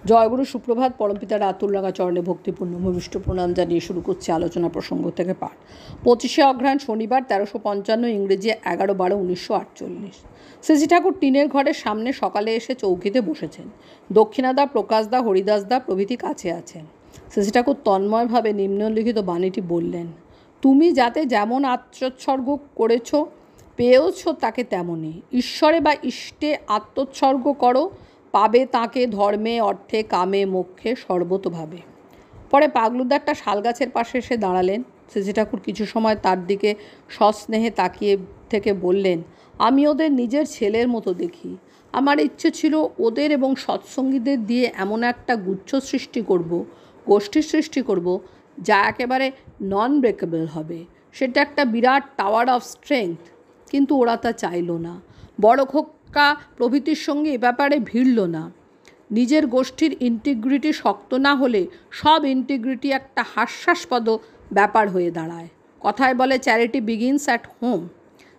জয়গুরু সুপ্রভাত। পরমপিতার আতুলরাঙা চরণে ভক্তিপূর্ণ ভূমিষ্ঠ প্রণাম জানিয়ে শুরু করছে আলোচনা প্রসঙ্গ থেকে পাঠ। 25শে অঘ্রাণ শনিবার, 1355, ইংরেজি 11/12/1948। শ্রীজি ঠাকুর টিনের ঘরের সামনে সকালে এসে চৌকিতে বসেছেন। দক্ষিণাদা, প্রকাশদা, হরিদাসদা প্রভৃতি কাছে আছেন। শ্রীজি ঠাকুর তন্ময়ভাবে নিম্নলিখিত বাণীটি বললেন: তুমি যাতে যেমন আত্মোৎসর্গ করেছ, পেয়েছ তাকে তেমনই ঈশ্বরে বা ইষ্টে আত্মোৎসর্গ করো, পাবে তাকে ধর্মে, অর্থে, কামে, মোক্ষে, সর্বতোভাবে। পরে পাগলুদা একটা শালগাছের পাশে এসে দাঁড়ালেন। শ্রীজি ঠাকুর কিছু সময় তার দিকে সস্নেহে তাকিয়ে থেকে বললেন: আমি ওদের নিজের ছেলের মতো দেখি। আমার ইচ্ছে ছিল ওদের এবং সৎসঙ্গীদের দিয়ে এমন একটা গুচ্ছ সৃষ্টি করব, গোষ্ঠীর সৃষ্টি করব, যা একেবারে নন ব্রেকেবল হবে। সেটা একটা বিরাট টাওয়ার অফ স্ট্রেংথ। কিন্তু ওরা তা চাইল না। বড় খোকা প্রভৃতির সঙ্গে এ ব্যাপারে ভিড়ল না। নিজের গোষ্ঠীর ইন্টিগ্রিটি শক্ত না হলে সব ইন্টিগ্রিটি একটা হাস্যাস্পদ ব্যাপার হয়ে দাঁড়ায়। কথায় বলে চ্যারিটি বিগিনস অ্যাট হোম।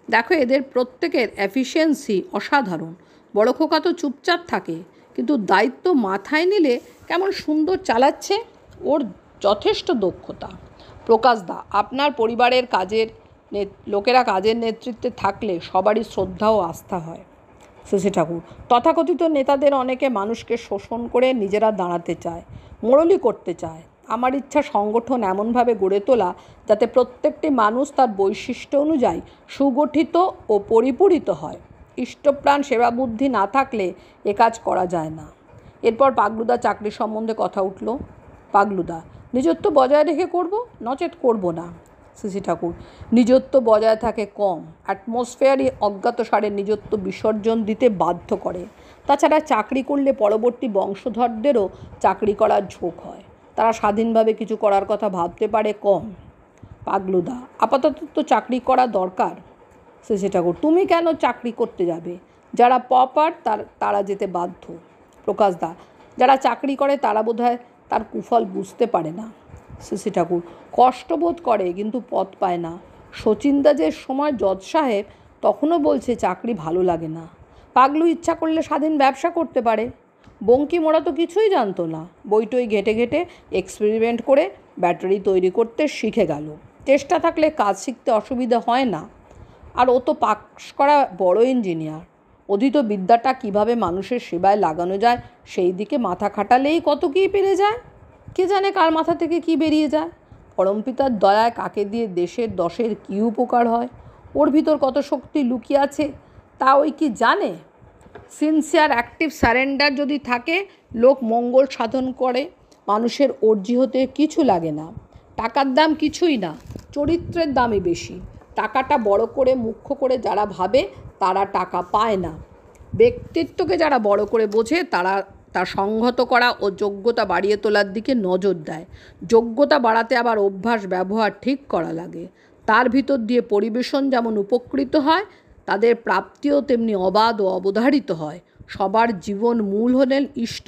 দেখো, এদের প্রত্যেকের এফিসিয়েন্সি অসাধারণ। বড় খোকা তো চুপচাপ থাকে, কিন্তু দায়িত্ব মাথায় নিলে কেমন সুন্দর চালাচ্ছে। ওর যথেষ্ট দক্ষতা। প্রকাশদা, আপনার পরিবারের লোকেরা কাজের নেতৃত্বে থাকলে সবারই শ্রদ্ধা ও আস্থা হয়। শ্রীজি ঠাকুর: তথাকথিত নেতাদের অনেকে মানুষকে শোষণ করে নিজেরা দাঁড়াতে চায়, মোড়লি করতে চায়। আমার ইচ্ছা সংগঠন এমনভাবে গড়ে তোলা যাতে প্রত্যেকটি মানুষ তার বৈশিষ্ট্য অনুযায়ী সুগঠিত ও পরিপূরিত হয়। ইষ্টপ্রাণ সেবাবুদ্ধি না থাকলে এ কাজ করা যায় না। এরপর পাগলুদা চাকরি সম্বন্ধে কথা উঠল। পাগলুদা: নিজত্ব বজায় রেখে করব, নচেত করব না। শ্রীজি ঠাকুর: নিজত্ব বজায় থাকে কম। অ্যাটমসফিয়ারই অজ্ঞাতসারে নিজত্ব বিসর্জন দিতে বাধ্য করে। তাছাড়া চাকরি করলে পরবর্তী বংশধরদেরও চাকরি করার ঝোঁক হয়। তারা স্বাধীনভাবে কিছু করার কথা ভাবতে পারে কম। পাগলুদা: আপাতত তো চাকরি করা দরকার। শ্রীজি ঠাকুর: তুমি কেন চাকরি করতে যাবে? যারা পপার তারা যেতে বাধ্য। প্রকাশদা: যারা চাকরি করে তারা বোধহয় তার কুফল বুঝতে পারে না। শ্রীজি ঠাকুর: কষ্টবোধ করে, কিন্তু পথ পায় না। শচীনদা যে সময় জজ সাহেব, তখনও বলছে চাকরি ভালো লাগে না। পাগলু ইচ্ছা করলে স্বাধীন ব্যবসা করতে পারে। বঙ্কিম ওরা তো কিছুই জানতো না। বইটই ঘেটে ঘেটে এক্সপেরিমেন্ট করে ব্যাটারি তৈরি করতে শিখে গেল। চেষ্টা থাকলে কাজ শিখতে অসুবিধা হয় না। আর ও তো পাস করা বড় ইঞ্জিনিয়ার। অধীত বিদ্যাটা কিভাবে মানুষের সেবায় লাগানো যায় সেই দিকে মাথা খাটালেই কত কী পেরে যায়। কে জানে কার মাথা থেকে কি বেরিয়ে যায়। পরমপিতার দয়ায় কাকে দিয়ে দেশের দশের কী উপকার হয়। ওর ভিতর কত শক্তি লুকিয়ে আছে তা ওই কি জানে। সিনসিয়ার অ্যাক্টিভ সারেন্ডার যদি থাকে, লোক মঙ্গল সাধন করে। মানুষের অর্জি হতে কিছু লাগে না। টাকার দাম কিছুই না, চরিত্রের দামই বেশি। টাকাটা বড় করে মুখ্য করে যারা ভাবে তারা টাকা পায় না। ব্যক্তিত্বকে যারা বড় করে বোঝে তারা তা সংহত করা ও যোগ্যতা বাড়িয়ে তোলার দিকে নজর দেয়। যোগ্যতা বাড়াতে আবার অভ্যাস ব্যবহার ঠিক করা লাগে। তার ভিতর দিয়ে পরিবেশন যেমন উপকৃত হয়, তাদের প্রাপ্তিও তেমনি অবাধ ও অবধারিত হয়। সবার জীবন মূল হলেন ইষ্ট।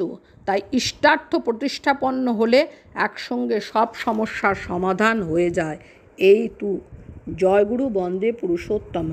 তাই ইষ্টার্থ প্রতিষ্ঠাপন্ন হলে একসঙ্গে সব সমস্যার সমাধান হয়ে যায়। এই তু জয়গুরু বন্দে পুরুষোত্তম।